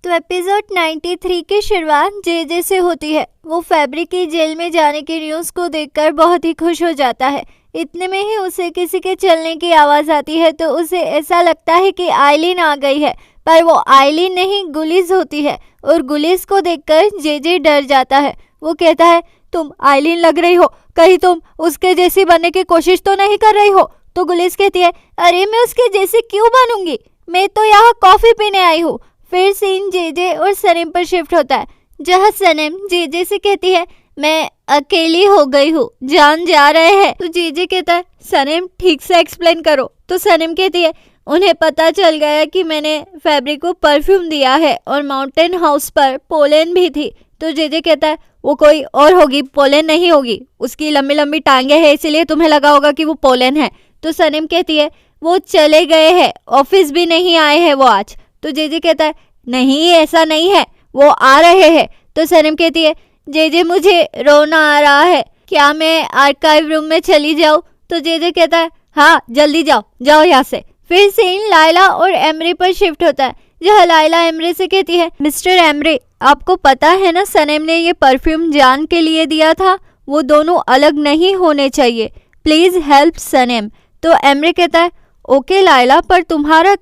तो एपिसोड 93 की शुरुआत जे से होती है। वो फैब्रिक की जेल में जाने की न्यूज को देखकर बहुत ही खुश हो जाता है। इतने में ही उसे किसी के चलने की आवाज आती है तो उसे ऐसा लगता है कि आइलिन आ गई है, पर वो आइलिन नहीं गुलिस होती है। और गुलिस को देखकर जे डर जाता है। वो कहता है, तुम आइलिन लग रही हो, कहीं तुम उसके जैसी बनने की कोशिश तो नहीं कर रही हो। तो गुलिस कहती है, अरे मैं उसके जैसी क्यों बनूंगी, मैं तो यहाँ कॉफी पीने आई हूँ। फिर सीन जे और सनम पर शिफ्ट होता है, जहाँ सनम जे से कहती है, मैं अकेली हो गई हूँ, जान जा रहे हैं। तो जे कहता है, सनम ठीक से एक्सप्लेन करो। तो सनम कहती है, उन्हें पता चल गया कि मैंने फैब्रिक को परफ्यूम दिया है और माउंटेन हाउस पर पोलन भी थी। तो जे कहता है, वो कोई और होगी, पोलन नहीं होगी, उसकी लंबी लंबी टांगे हैं इसलिए तुम्हें लगा होगा कि वो पोलन है। तो सनम कहती है, वो चले गए हैं, ऑफिस भी नहीं आए हैं वो आज। तो जे कहता है, नहीं ऐसा नहीं है, वो आ रहे हैं। तो सनम कहती है, जे मुझे रोना आ रहा है, क्या मैं आर्काइव रूम में चली जाऊं। तो जे कहता है, हाँ जल्दी जाओ, जाओ यहाँ से। फिर सीन लायला और एमरी पर शिफ्ट होता है, जहाँ लायला एमरी से कहती है, मिस्टर एमरी, आपको पता है ना सनम ने ये परफ्यूम जान के लिए दिया था, वो दोनों अलग नहीं होने चाहिए, प्लीज हेल्प सनम। तो एमरी कहता है, ओके लायला, पर तुम्हारा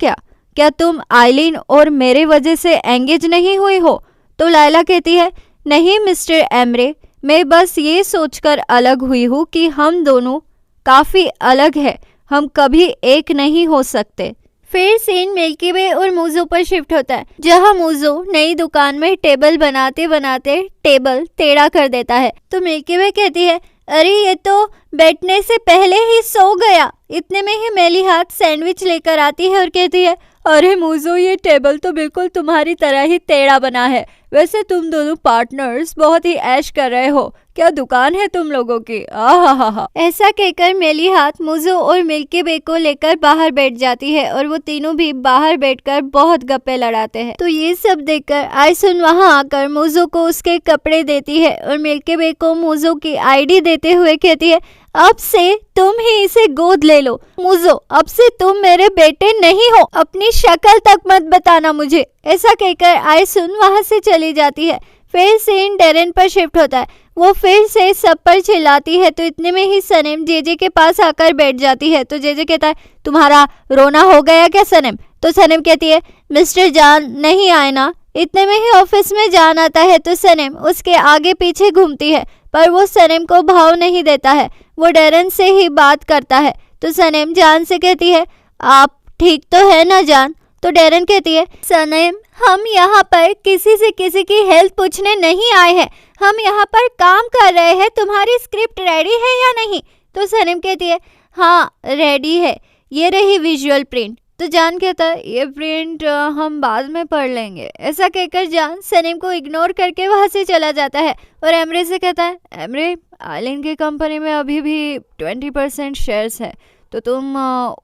क्या तुम आइलिन और मेरे वजह से एंगेज नहीं हुई हो। तो लायला कहती है, नहीं मिस्टर एमरे, मैं बस ये सोचकर अलग हुई हूँ कि हम दोनों काफी अलग हैं, हम कभी एक नहीं हो सकते। फिर सीन मिल्की वे और मूजो पर शिफ्ट होता है, जहाँ मूजो नई दुकान में टेबल बनाते बनाते टेबल टेढ़ा कर देता है। तो मिल्की वे कहती है, अरे ये तो बैठने से पहले ही सो गया। इतने में ही मेली हाथ सैंडविच लेकर आती है और कहती है, अरे मूजो, ये टेबल तो बिल्कुल तुम्हारी तरह ही टेढ़ा बना है। वैसे तुम दोनों पार्टनर्स बहुत ही ऐश कर रहे हो, क्या दुकान है तुम लोगों की, आहा। ऐसा कहकर मेली हाथ मूजो और मिल्की वे को लेकर बाहर बैठ जाती है और वो तीनों भी बाहर बैठकर बहुत गप्पे लड़ाते हैं। तो ये सब देखकर आइसुन वहाँ आकर मूजो को उसके कपड़े देती है और मिल्की वे को मूजो की आईडी देते हुए कहती है, अब से तुम ही इसे गोद ले लो। मूजो, अब से तुम मेरे बेटे नहीं हो, अपनी शक्ल तक मत बताना मुझे। ऐसा कहकर आइसुन वहाँ से चली जाती है। फिर सीन डेरेन पर शिफ्ट होता है, वो फिर से सब पर चिल्लाती है। तो इतने में ही सनम जे के पास आकर बैठ जाती है। तो जे कहता है, तुम्हारा रोना हो गया क्या सनम। तो सनम कहती है, मिस्टर जान नहीं आए ना। इतने में ही ऑफिस में जान आता है तो सनम उसके आगे पीछे घूमती है, पर वो सनम को भाव नहीं देता है, वो डेरेन से ही बात करता है। तो सनम जान से कहती है, आप ठीक तो है ना जान। तो डेरेन कहती है, सनम, हम यहाँ पर किसी से किसी की हेल्प पूछने नहीं आए हैं, हम यहाँ पर काम कर रहे हैं, तुम्हारी स्क्रिप्ट रेडी है या नहीं। तो सनम कहती है, हाँ रेडी है, ये रही विजुअल प्रिंट। तो जान कहता है, ये प्रिंट हम बाद में पढ़ लेंगे। ऐसा कहकर जान सनम को इग्नोर करके वहाँ से चला जाता है और एमरे से कहता है, एमरे, आइलिन की कंपनी में अभी भी 20% शेयर्स है, तो तुम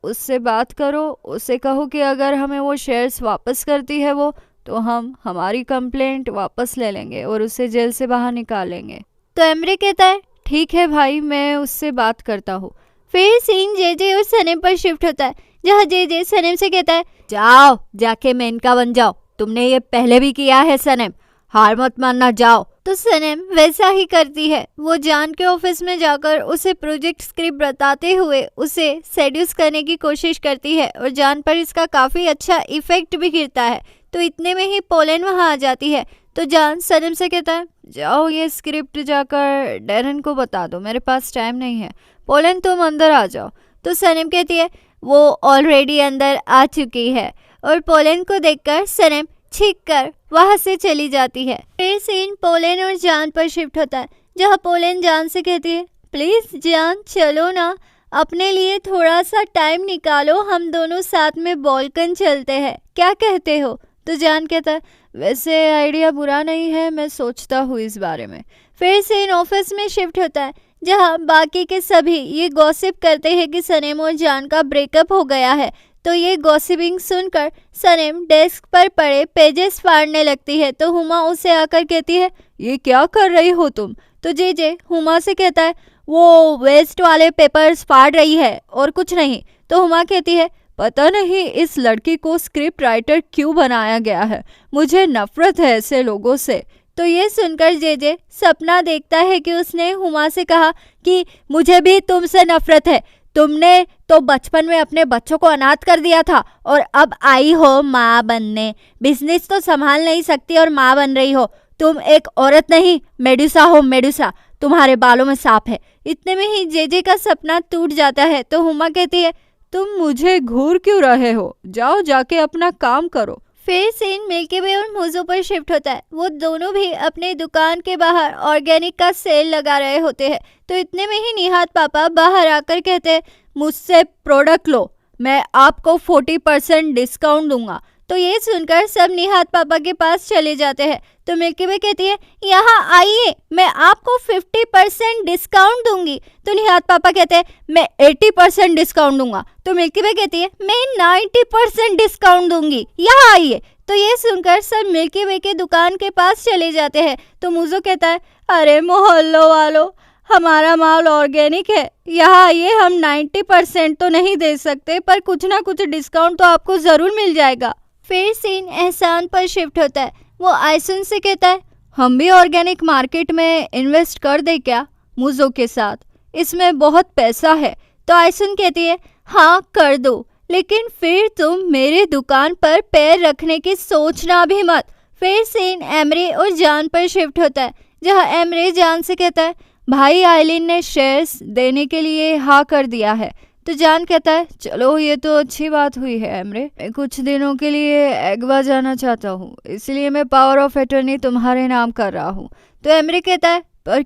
उससे बात करो, उससे कहो कि अगर हमें वो शेयर्स वापस करती है वो, तो हम हमारी कंप्लेंट वापस ले लेंगे और उसे जेल से बाहर निकालेंगे। तो एमरे कहता है, ठीक है भाई, मैं उससे बात करता हूँ। फिर सीन जे और सनम पर शिफ्ट होता है, जहाँ जे सनम से कहता है, जाओ जाके मेनका बन जाओ, तुमने ये पहले भी किया है सनम, हार मत मानना, जाओ। तो सनम वैसा ही करती है, वो जान के ऑफिस में जाकर उसे प्रोजेक्ट स्क्रिप्ट बताते हुए उसे सेड्यूस करने की कोशिश करती है और जान पर इसका काफी अच्छा इफेक्ट भी गिरता है। तो इतने में ही पोलन वहाँ आ जाती है। तो जान सनम से कहता है, जाओ ये स्क्रिप्ट जाकर डेरेन को बता दो, मेरे पास टाइम नहीं है, पोलन तुम अंदर आ जाओ। तो सनम कहती है, वो ऑलरेडी अंदर आ चुकी है। और पोलन को देखकर सनम छींक कर वहाँ से चली जाती है। फिर सीन पोलन और जान पर शिफ्ट होता है, जहाँ पोलन जान से कहती है, प्लीज जान चलो ना, अपने लिए थोड़ा सा टाइम निकालो, हम दोनों साथ में बॉल्कन चलते हैं, क्या कहते हो। तो जान कहता है, वैसे आइडिया बुरा नहीं है, मैं सोचता हूँ इस बारे में। फिर सीन ऑफिस में शिफ्ट होता है, जहाँ बाकी के सभी ये गॉसिप करते हैं कि सनम और जान का ब्रेकअप हो गया है। तो ये गॉसिपिंग सुनकर सनम डेस्क पर पड़े पेजेस फाड़ने लगती है। तो हुमा उसे आकर कहती है, ये क्या कर रही हो तुम। तो जे हुमा से कहता है, वो वेस्ट वाले पेपर्स फाड़ रही है और कुछ नहीं। तो हुमा कहती है, पता नहीं इस लड़की को स्क्रिप्ट राइटर क्यों बनाया गया है, मुझे नफरत है ऐसे लोगों से। तो ये सुनकर जेजे सपना देखता है कि उसने हुमा से कहा कि मुझे भी तुमसे नफरत है, तुमने तो बचपन में अपने बच्चों को अनाथ कर दिया था और अब आई हो माँ बनने, बिजनेस तो संभाल नहीं सकती और माँ बन रही हो। तुम एक औरत नहीं मेडुसा हो, मेडुसा, तुम्हारे बालों में सांप है। इतने में ही जेजे का सपना टूट जाता है तो हुमा कहती है, तुम मुझे घूर क्यों रहे हो, जाओ जाके अपना काम करो। फिर सीन मिल्की वे और मोजो पर शिफ्ट होता है। वो दोनों भी अपने दुकान के बाहर ऑर्गेनिक का सेल लगा रहे होते हैं। तो इतने में ही निहात पापा बाहर आकर कहते हैं, मुझसे प्रोडक्ट लो, मैं आपको 40% डिस्काउंट दूंगा। तो ये सुनकर सब निहात पापा के पास चले जाते हैं। तो मिल्की वे कहती है, यहाँ आइए, मैं आपको 50% डिस्काउंट दूंगी। तो निहात पापा कहते हैं, मैं 80% डिस्काउंट दूंगा। तो मिल्की वे कहती है, मैं 90% डिस्काउंट दूंगी, यहाँ आइए। तो ये सुनकर सब मिल्की वे के दुकान के पास चले जाते हैं। तो मुझो कहता है, अरे मोहल्लो वालों, हमारा माल ऑर्गेनिक है, यहाँ आइए, हम 90% तो नहीं दे सकते पर कुछ ना कुछ डिस्काउंट तो आपको जरूर मिल जाएगा। फिर सीन एहसान पर शिफ्ट होता है। वो आयसन से कहता है, हम भी ऑर्गेनिक मार्केट में इन्वेस्ट कर दे क्या मुझो के साथ, इसमें बहुत पैसा है। तो आयसन कहती है, हाँ कर दो, लेकिन फिर तुम मेरे दुकान पर पैर रखने की सोचना भी मत। फिर सीन एमरे और जान पर शिफ्ट होता है, जहाँ एमरे जान से कहता है, भाई आइलिन ने शेयर्स देने के लिए हाँ कर दिया है। तो जान कहता है, चलो ये तो अच्छी बात हुई है एमरे, मैं कुछ दिनों के लिए एग्वा जाना चाहता हूँ, इसलिए मैं पावर ऑफ अटर्नी तुम्हारे नाम कर रहा हूँ। तो एमरे कहता है, पर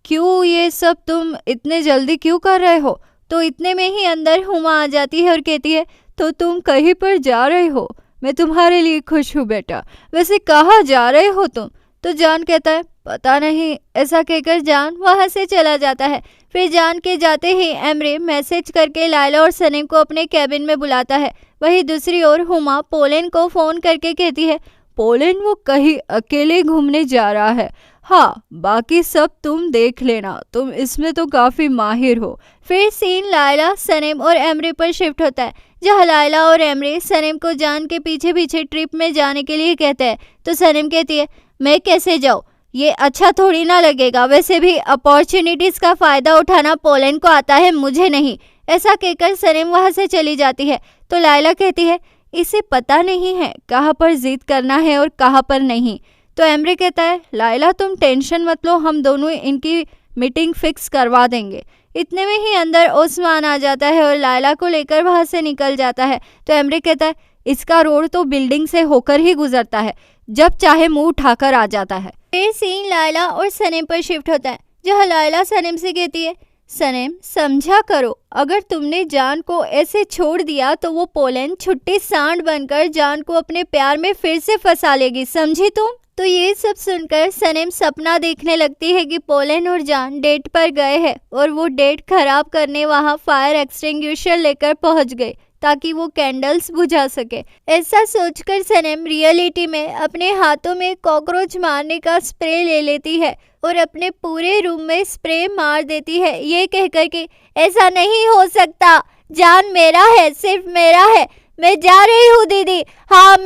क्यों ये सब तुम इतने जल्दी क्यों कर रहे हो? तो इतने में ही अंदर हुमा आ जाती है और कहती है, तो तुम कहीं पर जा रहे हो? मैं तुम्हारे लिए खुश हूँ बेटा, वैसे कहाँ जा रहे हो तुम? तो जान कहता है, पता नहीं। ऐसा कहकर जान वहां से चला जाता है। फिर जान के जाते ही एमरे मैसेज करके लायला और सनीम को अपने कैबिन में बुलाता है। वहीं दूसरी ओर हुमा पोलैंड को फोन करके कहती है, पोलैंड वो कहीं अकेले घूमने जा रहा है, हाँ बाकी सब तुम देख लेना, तुम इसमें तो काफी माहिर हो। फिर सीन लायला, सनीम और एमरे पर शिफ्ट होता है, जहाँ लायला और एमरे सनीम को जान के पीछे पीछे ट्रिप में जाने के लिए कहते हैं। तो सनीम कहती है, मैं कैसे जाऊँ, ये अच्छा थोड़ी ना लगेगा, वैसे भी अपॉर्चुनिटीज का फायदा उठाना पोलैंड को आता है, मुझे नहीं। ऐसा कहकर सनीम वहां से चली जाती है। तो लायला कहती है, इसे पता नहीं है कहाँ पर जिद करना है और कहाँ पर नहीं। तो एमरे कहता है, लायला तुम टेंशन मत लो, हम दोनों इनकी मीटिंग फिक्स करवा देंगे। इतने में ही अंदर ओस्मान आ जाता है और लायला को लेकर वहां से निकल जाता है। तो एमरे कहता है, इसका रोड तो बिल्डिंग से होकर ही गुजरता है, जब चाहे मुंह उठाकर आ जाता है। फिर सीन लायला और सनीम पर शिफ्ट होता है, जहाँ लायला सनीम से कहती है, सनीम समझा करो, अगर तुमने जान को ऐसे छोड़ दिया तो वो पोलैंड छुट्टी सांड बनकर जान को अपने प्यार में फिर से फंसा लेगी, समझी तुम? तो ये सब सुनकर सनीम सपना देखने लगती है कि पोलैंड और जान डेट पर गए हैं और वो डेट खराब करने वहाँ फायर एक्सटिंग्विशर लेकर पहुँच गए ताकि वो कैंडल्स बुझा सके। ऐसा सोचकर सनीम रियलिटी में अपने हाथों में कॉकरोच मारने का स्प्रे ले लेती है और अपने पूरे रूम में स्प्रे मार देती है, ये कहकर कि ऐसा नहीं हो सकता, जान मेरा है, सिर्फ मेरा है, मैं जा रही हूँ दीदी, हाँ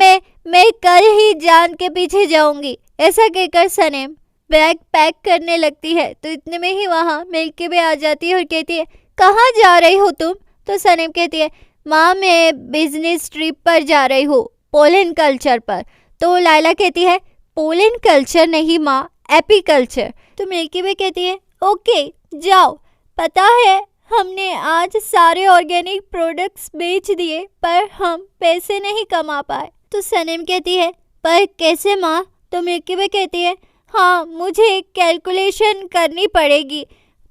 मैं कल ही जान के पीछे जाऊंगी। ऐसा कहकर सनीम बैग पैक करने लगती है। तो इतने में ही वहाँ मिल्की वे आ जाती है और कहती है, कहाँ जा रही हो तुम? तो सनीम कहती है, माँ मैं बिजनेस ट्रिप पर जा रही हूँ, पोलैंड कल्चर पर। तो लायला कहती है, पोलैंड कल्चर नहीं माँ, एपी कल्चर। तो मिल्की वे कहती है, ओके जाओ, पता है हमने आज सारे ऑर्गेनिक प्रोडक्ट्स बेच दिए पर हम पैसे नहीं कमा पाए। तो सनीम कहती है, पर कैसे माँ? तो मिल्की वे कहती है, हाँ मुझे कैलकुलेशन करनी पड़ेगी,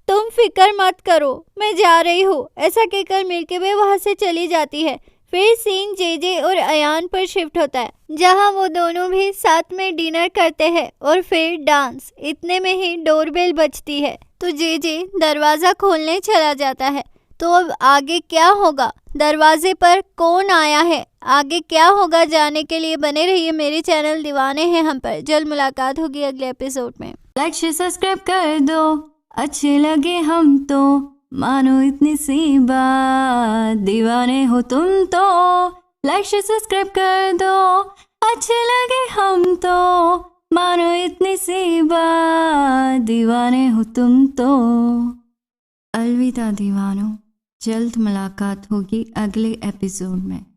तुम फिक्र मत करो, मैं जा रही हूँ। ऐसा कहकर मिल्की वे वहाँ से चली जाती है। फिर सीन जेजे और अयान पर शिफ्ट होता है, जहाँ वो दोनों भी साथ में डिनर करते हैं और फिर डांस। इतने में ही डोरबेल बजती है तो जेजे दरवाज़ा खोलने चला जाता है। तो अब आगे क्या होगा, दरवाजे पर कौन आया है, आगे क्या होगा, जाने के लिए बने रहिए मेरे चैनल दीवाने हैं हम पर। जल्द मुलाकात होगी अगले एपिसोड में। लाइक शेयर सब्सक्राइब कर दो, अच्छे लगे हम तो मानो इतनी सी बात, दीवाने हो तुम तो लाइक शेयर सब्सक्राइब कर दो, अच्छे लगे हम तो मानो इतनी सी बात, दीवाने हो तुम तो। अलविदा दीवानों, जल्द मुलाकात होगी अगले एपिसोड में।